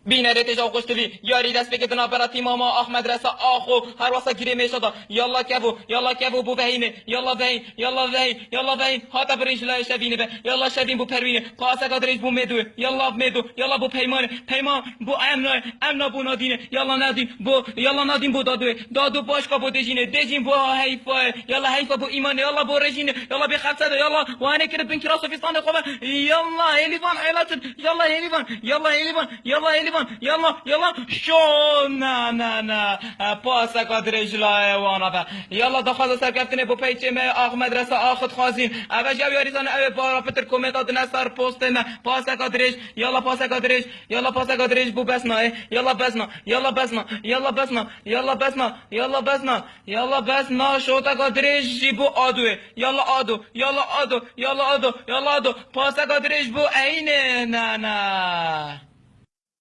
بینه ریتش آقوش توی یاری دست بگیدن آبراتی ماما احمد رسا آخو هر واسه گیری میشد یالا کبو بو بهینه یالا بهین هاتا برینش لای شبینه به یالا شبین بو پروینه پاسا قدرش بو مدو یالا بو پیمان بو امنا بو نادینه یالا نادین بو دادو باشکا بو دژین بو حیفا بو ایمانه یالا بو رژینه یالا بی خلصده یالا وانه کرد بین کراس فستان خوبه یالا هلیوان حیلاتن یالا هلیوان یالا شو نه پاسا قدرش لای وانا به یالا دخواز سرکفتنه بو پیچه می احمد رسا آخد خوازین اوه جو یاریزان اوه بارا پتر کومنتات نسار پوست نه پاسا قدرش بو بسنا یالا بسنا شوتا قدرش بو آدوه یالا آدو پاسا قدرش بو اینه نه